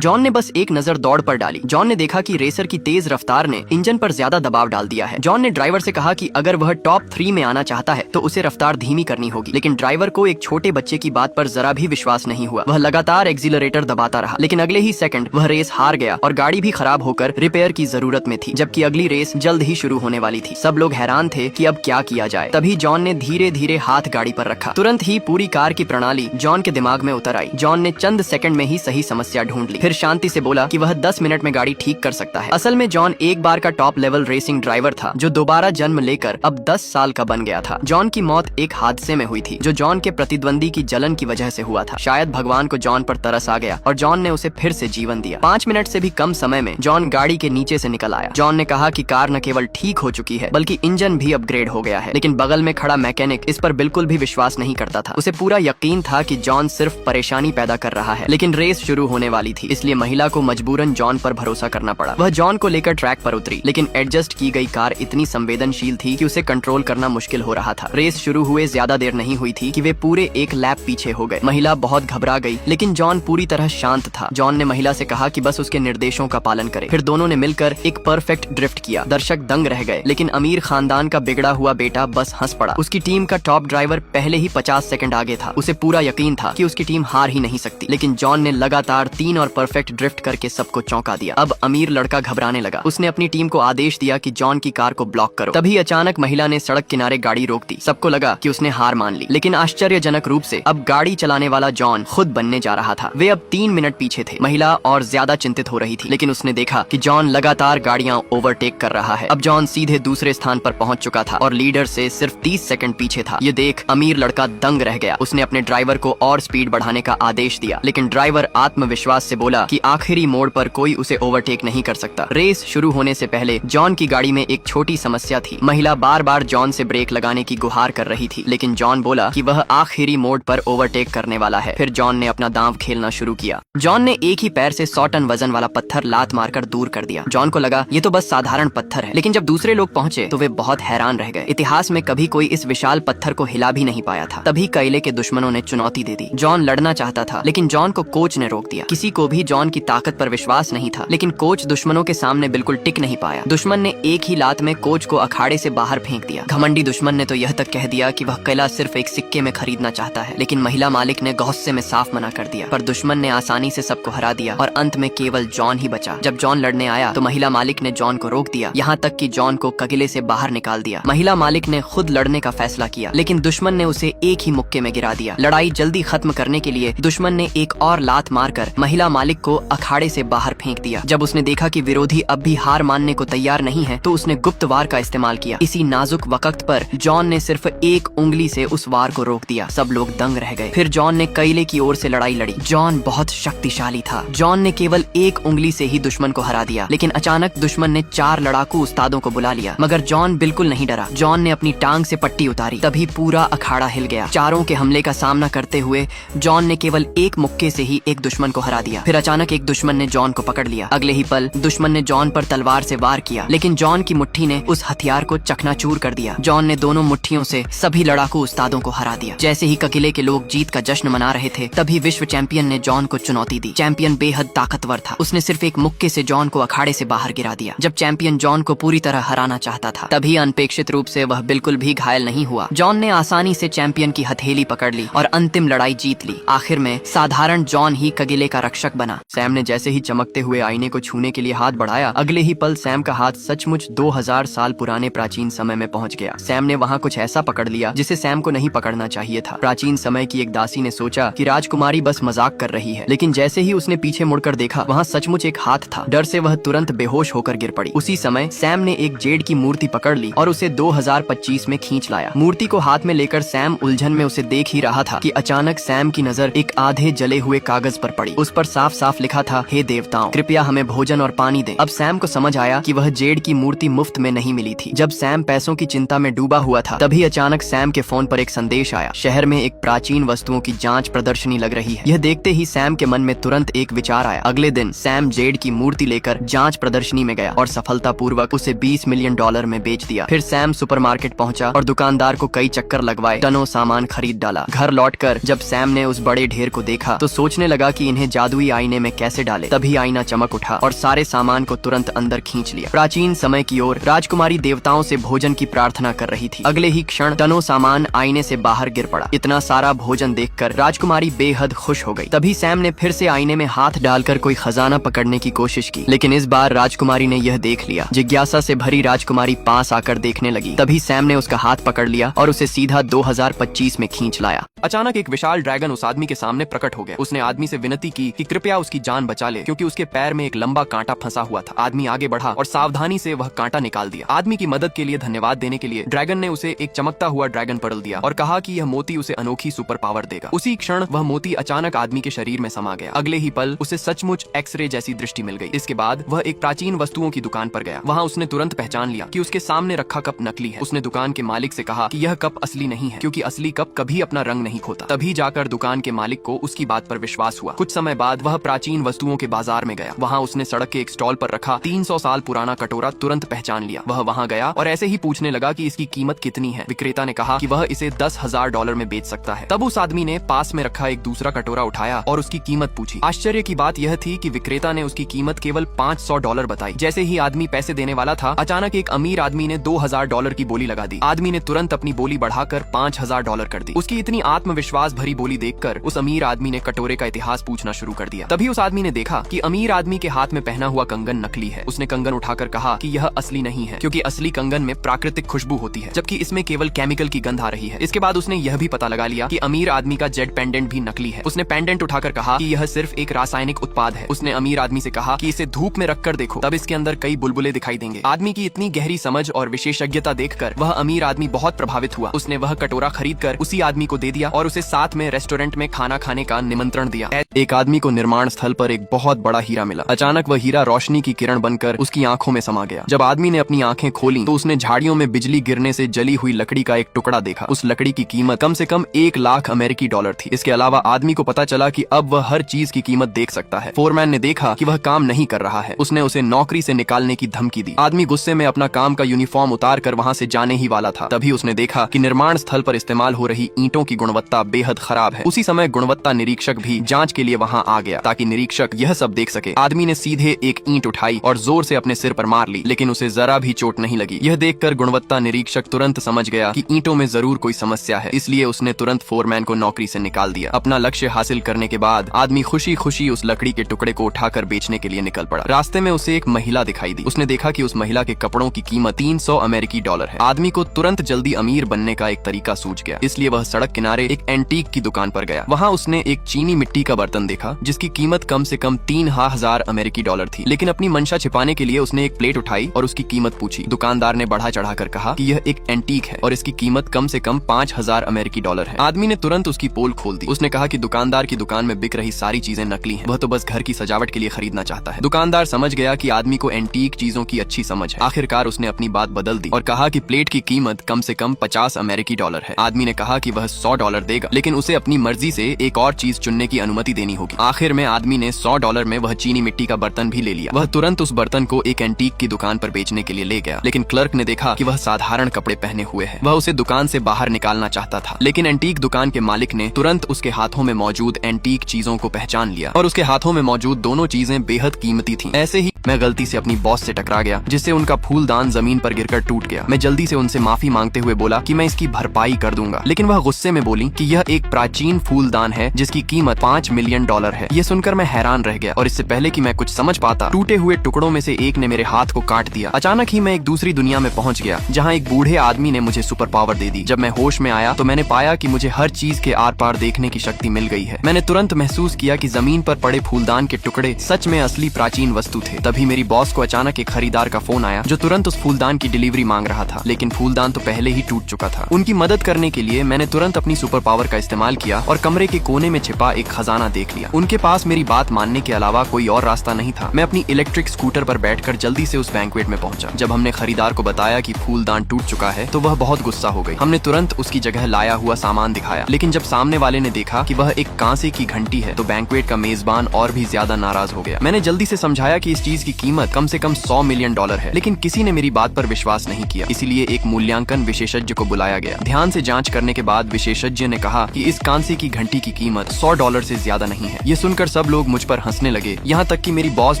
John ने बस एक नजर दौड़ पर डाली। जॉन ने देखा कि रेसर की तेज रफ्तार ने इंजन पर ज्यादा दबाव डाल दिया है। जॉन ने ड्राइवर से कहा कि अगर वह टॉप 3 में आना चाहता है तो उसे रफ्तार धीमी करनी होगी, लेकिन ड्राइवर को एक छोटे बच्चे की बात पर जरा भी विश्वास नहीं हुआ। वह लगातार एक्सीलरेटर दबाता रहा, लेकिन अगले ही सेकंड वह रेस हार गया और गाड़ी भी खराब होकर रिपेयर की जरूरत में थी, जबकि अगली रेस जल्द ही शुरू होने वाली थी। सब लोग हैरान थे कि अब क्या किया जाए। तभी जॉन ने धीरे धीरे हाथ गाड़ी पर रखा। तुरंत ही पूरी कार की प्रणाली जॉन के दिमाग में उतर आई। जॉन ने चंद सेकंड में ही सही समस्या ढूंढ ली, फिर शांति से बोला कि वह 10 मिनट में गाड़ी ठीक कर सकता है। असल में जॉन एक बार का टॉप लेवल रेसिंग ड्राइवर था जो दोबारा जन्म लेकर अब 10 साल का बन गया था। जॉन की मौत एक हादसे में हुई थी जो जॉन के प्रतिद्वंदी की जलन की वजह से हुआ था। शायद भगवान को जॉन पर तरस आ गया और जॉन ने उसे फिर से जीवन दिया। 5 मिनट से भी कम समय में जॉन गाड़ी के नीचे से निकल आया। जॉन ने कहा कि कार न केवल ठीक हो चुकी है बल्कि इंजन भी अपग्रेड हो गया है, लेकिन बगल में खड़ा मैकेनिक इस पर बिल्कुल भी विश्वास नहीं करता था। उसे पूरा यकीन था कि जॉन सिर्फ परेशानी पैदा कर रहा है, लेकिन रेस शुरू होने वाली थी, इसलिए महिला को मजबूरन जॉन पर भरोसा करना पड़ा। वह जॉन को लेकर ट्रैक पर उतरी, लेकिन एडजस्ट की गई कार इतनी संवेदनशील थी कि उसे कंट्रोल करना मुश्किल हो रहा था। रेस शुरू हुए ज्यादा देर नहीं हुई थी कि वे पूरे एक लैप पीछे हो गए। महिला बहुत घबरा गई, लेकिन जॉन पूरी तरह शांत था। जॉन ने महिला से कहा कि बस उसके निर्देशों का पालन करे। फिर दोनों ने मिलकर एक परफेक्ट ड्रिफ्ट किया। दर्शक दंग रह गए, लेकिन अमीर खानदान का बिगड़ा हुआ बेटा बस हंस पड़ा। उसकी टीम का टॉप ड्राइवर पहले ही 50 सेकंड आगे था। उसे पूरा यकीन था कि उसकी टीम हार ही नहीं सकती, लेकिन जॉन ने लगातार 3 और परफेक्ट ड्रिफ्ट करके सबको चौंका दिया। अब अमीर लड़का घबराने लगा। उसने अपनी टीम को आदेश दिया कि जॉन की कार को ब्लॉक करो। तभी अचानक महिला ने सड़क किनारे गाड़ी रोक दी। सबको लगा कि उसने हार मान ली, लेकिन आश्चर्यजनक रूप से अब गाड़ी चलाने वाला जॉन खुद बनने जा रहा था। वे अब 3 मिनट पीछे थे। महिला और ज्यादा चिंतित हो रही थी, लेकिन उसने देखा कि जॉन लगातार गाड़ियां ओवरटेक कर रहा है। अब जॉन सीधे दूसरे स्थान पर पहुंच चुका था और लीडर से सिर्फ 30 सेकंड पीछे था। ये देख अमीर लड़का दंग रह गया। उसने अपने ड्राइवर को और स्पीड बढ़ाने का आदेश दिया, लेकिन ड्राइवर आत्मविश्वास से बोला कि आखिरी मोड़ पर कोई उसे ओवरटेक नहीं कर सकता। रेस शुरू होने से पहले जॉन की गाड़ी में एक छोटी समस्या थी। महिला बार बार जॉन से ब्रेक लगाने की गुहार कर रही थी, लेकिन जॉन बोला कि वह आखिरी मोड़ पर ओवरटेक करने वाला है। फिर जॉन ने अपना दांव खेलना शुरू किया। जॉन ने एक ही पैर से 100 टन वजन वाला पत्थर लात मारकर दूर कर दिया। जॉन को लगा ये तो बस साधारण पत्थर है, लेकिन जब दूसरे लोग पहुंचे तो वे बहुत हैरान रह गए। इतिहास में कभी कोई इस विशाल पत्थर को हिला भी नहीं पाया था। तभी कैले के दुश्मनों ने चुनौती दे दी। जॉन लड़ना चाहता था, लेकिन जॉन को कोच ने रोक दिया। किसी को भी जॉन की ताकत पर विश्वास नहीं था, लेकिन कोच दुश्मनों के सामने बिल्कुल टिक नहीं पाया। दुश्मन ने एक ही लात में कोच को अखाड़े से बाहर फेंक दिया। घमंडी दुश्मन ने तो यह तक कह दिया कि वह किला सिर्फ एक सिक्के में खरीदना चाहता है, लेकिन महिला मालिक ने गुस्से में साफ मना कर दिया। पर दुश्मन ने आसानी से सबको हरा दिया और अंत में केवल जॉन ही बचा। जब जॉन लड़ने आया तो महिला मालिक ने जॉन को रोक दिया, यहाँ तक कि जॉन को कगिले से बाहर निकाल दिया। महिला मालिक ने खुद लड़ने का फैसला किया, लेकिन दुश्मन ने उसे एक ही मुक्के में गिरा दिया। लड़ाई जल्दी खत्म करने के लिए दुश्मन ने एक और लात मारकर महिला मालिक को अखाड़े से बाहर फेंक दिया। जब उसने देखा कि विरोधी अब भी हार मानने को तैयार नहीं है, तो उसने गुप्त वार का इस्तेमाल किया। इसी नाजुक वक्त पर जॉन ने सिर्फ एक उंगली से उस वार को रोक दिया। सब लोग दंग रह गए। फिर जॉन ने कैले की ओर से लड़ाई लड़ी। जॉन बहुत शक्तिशाली था। जॉन ने केवल एक उंगली से ही दुश्मन को हरा दिया, लेकिन अचानक दुश्मन ने 4 लड़ाकू उस्तादों को बुला लिया। मगर जॉन बिल्कुल नहीं डरा। जॉन ने अपनी टांग से पट्टी उतारी। तभी पूरा अखाड़ा हिल गया। चारों के हमले का सामना करते हुए जॉन ने केवल एक मुक्के से ही एक दुश्मन को हरा दिया। फिर अचानक एक दुश्मन ने जॉन को पकड़ लिया। अगले ही पल दुश्मन ने जॉन पर तलवार से वार किया, लेकिन जॉन की मुट्ठी ने उस हथियार को चकनाचूर कर दिया। जॉन ने दोनों मुट्ठियों से सभी लड़ाकू उस्तादों को हरा दिया। जैसे ही ककिले के लोग जीत का जश्न मना रहे थे, तभी विश्व चैंपियन ने जॉन को चुनौती दी। चैंपियन बेहद ताकतवर था। उसने सिर्फ एक मुक्के से जॉन को अखाड़े से बाहर गिरा दिया। जब चैंपियन जॉन को पूरी तरह हराना चाहता था, तभी अनपेक्षित रूप से वह बिल्कुल भी घायल नहीं हुआ। जॉन ने आसानी से चैंपियन की हथेली पकड़ ली और अंतिम लड़ाई जीत ली। आखिर में साधारण जॉन ही कगिले का रक्षक बना। सैम ने जैसे ही चमकते हुए आईने को छूने के लिए हाथ बढ़ाया, अगले ही पल सैम का हाथ सचमुच 2000 साल पुराने प्राचीन समय में पहुंच गया। सैम ने वहाँ कुछ ऐसा पकड़ लिया जिसे सैम को नहीं पकड़ना चाहिए था। प्राचीन समय की एक दासी ने सोचा कि राजकुमारी बस मजाक कर रही है, लेकिन जैसे ही उसने पीछे मुड़कर देखा, वहाँ सचमुच एक हाथ था। डर से वह तुरंत बेहोश होकर गिर पड़ी। उसी समय सैम ने एक जेड की मूर्ति पकड़ ली और उसे 2025 में खींच लाया। मूर्ति को हाथ में लेकर सैम उलझन में उसे देख ही रहा था कि अचानक सैम की नजर एक आधे जले हुए कागज पर पड़ी। उस पर साफ साफ लिखा था, हे देवताओं, कृपया हमें भोजन और पानी दें। अब सैम को समझ आया कि वह जेड की मूर्ति मुफ्त में नहीं मिली थी। जब सैम पैसों की चिंता में डूबा हुआ था, तभी अचानक सैम के फोन पर एक संदेश आया। शहर में एक प्राचीन वस्तुओं की जांच प्रदर्शनी लग रही है। यह देखते ही सैम के मन में तुरंत एक विचार आया। अगले दिन सैम जेड की मूर्ति लेकर जांच प्रदर्शनी में गया और सफलतापूर्वक उसे $20 मिलियन में बेच दिया। फिर सैम सुपरमार्केट पहुंचा और दुकानदार को कई चक्कर लगवाए, टनों सामान खरीद डाला। घर लौटकर जब सैम ने उस बड़े ढेर को देखा, तो सोचने लगा कि इन्हें जादुई आईने आईने में कैसे डाले। तभी आईना चमक उठा और सारे सामान को तुरंत अंदर खींच लिया। प्राचीन समय की ओर राजकुमारी देवताओं से भोजन की प्रार्थना कर रही थी। अगले ही क्षण टनों सामान आईने से बाहर गिर पड़ा। इतना सारा भोजन देखकर राजकुमारी बेहद खुश हो गई। तभी सैम ने फिर से आईने में हाथ डालकर कोई खजाना पकड़ने की कोशिश की, लेकिन इस बार राजकुमारी ने यह देख लिया। जिज्ञासा से भरी राजकुमारी पास आकर देखने लगी। तभी सैम ने उसका हाथ पकड़ लिया और उसे सीधा 2025 में खींच लाया। अचानक एक विशाल ड्रैगन उस आदमी के सामने प्रकट हो गया। उसने आदमी से विनती की कि कृपया उसकी जान बचा ले, क्योंकि उसके पैर में एक लंबा कांटा फंसा हुआ था। आदमी आगे बढ़ा और सावधानी से वह कांटा निकाल दिया। आदमी की मदद के लिए धन्यवाद देने के लिए ड्रैगन ने उसे एक चमकता हुआ ड्रैगन पर्ल दिया और कहा कि यह मोती उसे अनोखी सुपर पावर देगा। उसी क्षण वह मोती अचानक आदमी के शरीर में समा गया। अगले ही पल उसे सचमुच एक्सरे जैसी दृष्टि मिल गई। इसके बाद वह एक प्राचीन वस्तुओं की दुकान पर गया। वहाँ उसने तुरंत पहचान लिया कि उसके सामने रखा कप नकली है। उसने दुकान के मालिक से कहा कि यह कप असली नहीं है, क्योंकि असली कप कभी अपना रंग नहीं खोता। तभी जाकर दुकान के मालिक को उसकी बात पर विश्वास हुआ। कुछ समय बाद वह प्राचीन वस्तुओं के बाजार में गया। वहाँ उसने सड़क के एक स्टॉल पर रखा 300 साल पुराना कटोरा तुरंत पहचान लिया। वह वहाँ गया और ऐसे ही पूछने लगा कि इसकी कीमत कितनी है। विक्रेता ने कहा कि वह इसे $10,000 में बेच सकता है। तब उस आदमी ने पास में रखा एक दूसरा कटोरा उठाया और उसकी कीमत पूछी। आश्चर्य की बात यह थी कि विक्रेता ने उसकी कीमत केवल $500 बताई। जैसे ही आदमी पैसे देने वाला था, अचानक एक अमीर आदमी ने $2,000 की बोली लगा दी। आदमी ने तुरंत अपनी बोली बढ़ाकर $5,000 कर दी। उसकी इतनी आत्मविश्वास भरी बोली देखकर उस अमीर आदमी ने कटोरे का इतिहास पूछना शुरू कर दिया। तभी उस आदमी ने देखा कि अमीर आदमी के हाथ में पहना हुआ कंगन नकली है। उसने कंगन उठाकर कहा कि यह असली नहीं है, क्योंकि असली कंगन में प्राकृतिक खुशबू होती है, जबकि इसमें केवल केमिकल की गंध आ रही है। इसके बाद उसने यह भी पता लगा लिया कि अमीर आदमी का जेड पेंडेंट भी नकली है। उसने पेंडेंट उठाकर कहा कि यह सिर्फ एक रासायनिक उत्पाद है। उसने अमीर आदमी से कहा कि इसे धूप में रखकर देखो, तब इसके अंदर कई बुलबुले दिखाई देंगे। आदमी की इतनी गहरी समझ और विशेषज्ञता देखकर वह अमीर आदमी बहुत प्रभावित हुआ। उसने वह कटोरा खरीदकर उसी आदमी को दे दिया और उसे साथ में रेस्टोरेंट में खाना खाने का निमंत्रण दिया। एक आदमी को निर्माण स्थल पर एक बहुत बड़ा हीरा मिला। अचानक वह हीरा रोशनी की किरण बनकर उसकी आंखों में समा गया। जब आदमी ने अपनी आंखें खोली तो उसने झाड़ियों में बिजली गिरने से जली हुई लकड़ी का एक टुकड़ा देखा। उस लकड़ी की कीमत कम से कम $1,00,000 थी। इसके अलावा आदमी को पता चला कि अब वह हर चीज की कीमत देख सकता है। फोरमैन ने देखा कि वह काम नहीं कर रहा है। उसने उसे नौकरी से निकालने की धमकी दी। आदमी गुस्से में अपना काम का यूनिफॉर्म उतार कर वहाँ से जाने ही वाला था। तभी उसने देखा कि निर्माण स्थल पर इस्तेमाल हो रही ईंटों की गुणवत्ता बेहद खराब है। उसी समय गुणवत्ता निरीक्षक भी जांच के लिए वहाँ आ गया ताकि निरीक्षक यह सब देख सके। आदमी ने सीधे एक ईंट उठाई और जोर से अपने सिर पर मार ली, लेकिन उसे जरा भी चोट नहीं लगी। यह देखकर गुणवत्ता निरीक्षक तुरंत समझ गया कि ईंटों में जरूर कोई समस्या है, इसलिए उसने तुरंत फोरमैन को नौकरी से निकाल दिया। अपना लक्ष्य हासिल करने के बाद आदमी खुशी खुशी उस लकड़ी के टुकड़े को उठाकर बेचने के लिए निकल पड़ा। रास्ते में उसे एक महिला दिखाई दी। उसने देखा कि उस महिला के कपड़ों की कीमत $300 है। आदमी को तुरंत जल्दी अमीर बनने का एक तरीका सूझ गया, इसलिए वह सड़क किनारे एक एंटीक की दुकान पर गया। वहाँ उसने एक चीनी मिट्टी का बर्तन देखा जिसकी कीमत कम से कम $3,000 थी। लेकिन अपनी मंशा छिपाने के लिए उसने एक प्लेट उठाई और उसकी कीमत पूछी। दुकानदार ने बढ़ा चढ़ाकर कहा कि यह एक एंटीक है और इसकी कीमत कम से कम $5,000 है। आदमी ने तुरंत उसकी पोल खोल दी। उसने कहा कि दुकानदार की दुकान में बिक रही सारी चीजें नकली हैं। वह तो बस घर की सजावट के लिए खरीदना चाहता है। दुकानदार समझ गया कि आदमी को एंटीक चीजों की अच्छी समझ है। आखिरकार उसने अपनी बात बदल दी और कहा कि प्लेट की कीमत कम से कम $50 है। आदमी ने कहा कि वह $100 देगा, लेकिन उसे अपनी मर्जी से एक और चीज चुनने की अनुमति देनी होगी। आखिर में आदमी ने $100 में वह चीनी मिट्टी का बर्तन भी ले लिया। वह तुरंत उस बर्तन को एक एंटीक की दुकान पर बेचने के लिए ले गया, लेकिन क्लर्क ने देखा कि वह साधारण कपड़े पहने हुए है। वह उसे दुकान से बाहर निकालना चाहता था, लेकिन एंटीक दुकान के मालिक ने तुरंत उसके हाथों में मौजूद एंटीक चीजों को पहचान लिया और उसके हाथों में मौजूद दोनों चीजें बेहद कीमती थीं। ऐसे ही मैं गलती से अपनी बॉस से टकरा गया, जिससे उनका फूलदान जमीन पर गिरकर टूट गया। मैं जल्दी से उनसे माफी मांगते हुए बोला कि मैं इसकी भरपाई कर दूंगा, लेकिन वह गुस्से में बोली कि यह एक प्राचीन फूलदान है जिसकी कीमत $5 मिलियन है। यह सुनकर मैं हैरान रह गया और इससे पहले कि मैं कुछ समझ पाता, टूटे हुए टुकड़ों में से एक ने मेरे हाथ को काट दिया। अचानक ही मैं एक दूसरी दुनिया में पहुंच गया, जहां एक बूढ़े आदमी ने मुझे सुपर पावर दे दी। जब मैं होश में आया तो मैंने पाया कि मुझे हर चीज के आर पार देखने की शक्ति मिल गई है। मैंने तुरंत महसूस किया कि जमीन पर पड़े फूलदान के टुकड़े सच में असली प्राचीन वस्तु थे। तभी मेरी बॉस को अचानक एक खरीदार का फोन आया जो तुरंत उस फूलदान की डिलीवरी मांग रहा था, लेकिन फूलदान तो पहले ही टूट चुका था। उनकी मदद करने के लिए मैंने तुरंत अपनी सुपर पावर का इस्तेमाल किया और कमरे के कोने में छिपा एक खजाना देख लिया। उनके पास मेरी बात मानने के अलावा कोई और रास्ता नहीं था। मैं अपनी इलेक्ट्रिक स्कूटर पर बैठकर जल्दी से उस बैंक्वेट में पहुंचा। जब हमने खरीदार को बताया कि फूलदान टूट चुका है तो वह बहुत गुस्सा हो गई। हमने तुरंत उसकी जगह लाया हुआ सामान दिखाया, लेकिन जब सामने वाले ने देखा कि वह एक कांसे की घंटी है तो बैंक्वेट का मेजबान और भी ज्यादा नाराज हो गया। मैंने जल्दी से समझाया कि इस चीज की कीमत कम से कम $100 मिलियन है, लेकिन किसी ने मेरी बात पर विश्वास नहीं किया। इसीलिए एक मूल्यांकन विशेषज्ञ को बुलाया गया। ध्यान से जांच करने के बाद विशेषज्ञ ने कहा कि इस कांसे की घंटी की कीमत $100 से ज्यादा नहीं है। ये सुनकर सब लोग मुझ पर हंसने लगे, यहाँ तक कि मेरी बॉस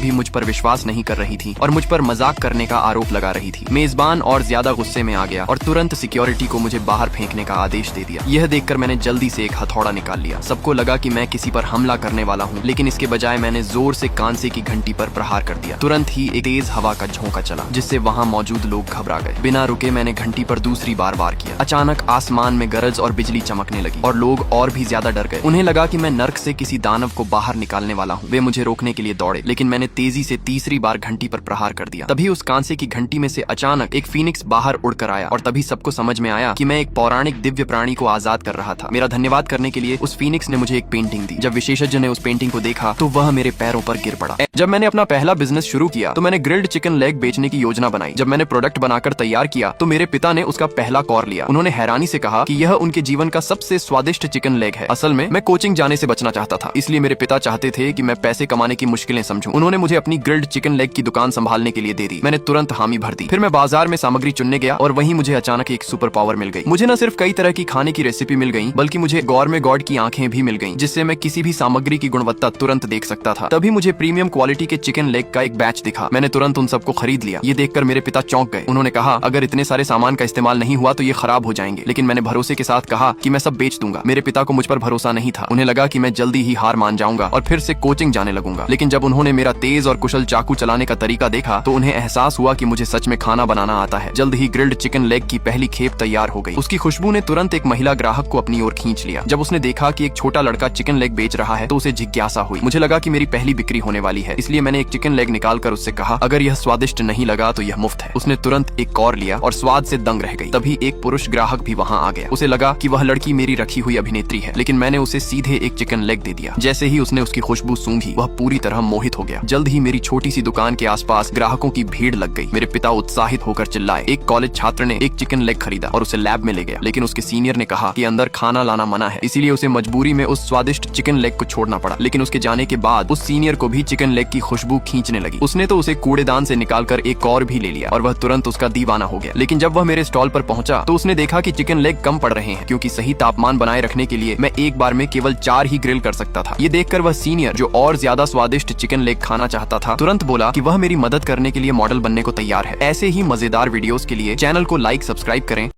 भी मुझ पर विश्वास नहीं कर रही थी और मुझ पर मजाक करने का आरोप लगा रही थी। मेजबान और ज्यादा गुस्से में आ गया और तुरंत सिक्योरिटी को मुझे बाहर फेंकने का आदेश दे दिया। यह देखकर मैंने जल्दी से एक हथौड़ा निकाल लिया। सबको लगा कि मैं किसी पर हमला करने वाला हूँ, लेकिन इसके बजाय मैंने जोर से कांसे की घंटी पर प्रहार कर दिया। तुरंत ही एक तेज हवा का झोंका चला, जिससे वहाँ मौजूद लोग घबरा गए। बिना रुके मैंने घंटी पर दूसरी बार वार किया। अचानक आसमान में गरज और बिजली चमकने लगी और लोग और भी ज्यादा डर गए। उन्हें लगा कि मैं नर्क से किसी दानव को बाहर निकालने वाला हूँ। वे मुझे रोकने के लिए दौड़े, लेकिन मैंने तेजी से तीसरी बार घंटी पर प्रहार कर दिया। तभी उस कांसे की घंटी में से अचानक एक फीनिक्स बाहर उड़कर आया और तभी सबको समझ में आया कि मैं एक पौराणिक दिव्य प्राणी को आजाद कर रहा था। मेरा धन्यवाद करने के लिए उस फीनिक्स ने मुझे एक पेंटिंग दी। जब विशेषज्ञ ने उस पेंटिंग को देखा तो वह मेरे पैरों पर गिर पड़ा। जब मैंने अपना पहला बिजनेस शुरू किया तो मैंने ग्रिल्ड चिकन लेग बेचने की योजना बनाई। जब मैंने प्रोडक्ट बनाकर तैयार किया तो मेरे पिता ने उसका पहला कौर लिया। उन्होंने हैरानी से कहा कि यह उनके जीवन का सबसे स्वादिष्ट चिकन लेग है। असल में मैं कोचिंग जाने से बचना चाहता था, इसलिए मेरे पिता चाहते थे कि मैं पैसे कमाने की मुश्किलें समझूं। उन्होंने मुझे अपनी ग्रिल्ड चिकन लेग की दुकान संभालने के लिए दे दी। मैंने तुरंत हामी भर दी। फिर मैं बाजार में सामग्री चुनने गया और वहीं मुझे अचानक एक सुपर पावर मिल गई। मुझे न सिर्फ कई तरह की खाने की रेसिपी मिल गई, बल्कि मुझे गौर में गॉड की आंखें भी मिल गईं, जिससे मैं किसी भी सामग्री की गुणवत्ता तुरंत देख सकता था। तभी मुझे प्रीमियम क्वालिटी के चिकन लेग का एक बैच दिखा। मैंने तुरंत उन सबको खरीद लिया। ये देखकर मेरे पिता चौंक गए। उन्होंने कहा, अगर इतने सारे सामान का इस्तेमाल नहीं हुआ तो ये खराब हो जाएंगे। लेकिन मैंने भरोसे के साथ कहा कि मैं सब बेच दूंगा। मेरे पिता को मुझ पर भरोसा नहीं था। उन्हें लगा कि मैं जल्दी ही हार मान जाऊंगा और फिर से कोचिंग जाने लगूंगा। लेकिन जब उन्होंने मेरा तेज और कुशल चाकू चलाने का तरीका देखा तो उन्हें एहसास हुआ कि मुझे सच में खाना बनाना आता है। जल्द ही ग्रिल्ड चिकन लेग की पहली खेप तैयार हो गई। उसकी खुशबू ने तुरंत एक महिला ग्राहक को अपनी ओर खींच लिया। जब उसने देखा कि एक छोटा लड़का चिकन लेग बेच रहा है तो उसे जिज्ञासा हुई। मुझे लगा कि मेरी पहली बिक्री होने वाली है, इसलिए मैंने एक चिकन लेग निकालकर उससे कहा, अगर यह स्वादिष्ट नहीं लगा तो यह मुफ्त है। उसने तुरंत एक कौर लिया और स्वाद से दंग रह गई। तभी एक पुरुष ग्राहक भी वहाँ आ गया। उसे लगा कि वह लड़की मेरी रखी हुई अभिनेत्री है, लेकिन मैंने उसे सीधे एक चिकन लेग दे दिया। जैसे ही उसने उसकी खुशबू सूंघी वह पूरी तरह मोहित हो गया। जल्द ही मेरी छोटी सी दुकान के आसपास ग्राहकों की भीड़ लग गई। मेरे पिता उत्साहित होकर चिल्लाए। एक कॉलेज छात्र ने एक चिकन लेग खरीदा और उसे लैब में ले गया, लेकिन उसके सीनियर ने कहा कि अंदर खाना लाना मना है, इसीलिए उसे मजबूरी में उस स्वादिष्ट चिकन लेग को छोड़ना पड़ा। लेकिन उसके जाने के बाद उस सीनियर को भी चिकन लेग की खुशबू खींचने लगी। उसने तो उसे कूड़ेदान से निकालकर एक और भी ले लिया और वह तुरंत उसका दीवाना हो गया। लेकिन जब वह मेरे स्टॉल पर पहुंचा तो उसने देखा कि चिकन लेग कम पड़ रहे हैं, क्योंकि सही तापमान बनाए रखने के लिए मैं एक बार में केवल 4 ही ग्रिल कर सकता था। ये देखकर वह सीनियर, जो और ज्यादा स्वादिष्ट चिकन लेग खाना चाहता था, तुरंत बोला कि वह मेरी मदद करने के लिए मॉडल बनने को तैयार है। ऐसे ही मजेदार वीडियोस के लिए चैनल को लाइक, सब्सक्राइब करें।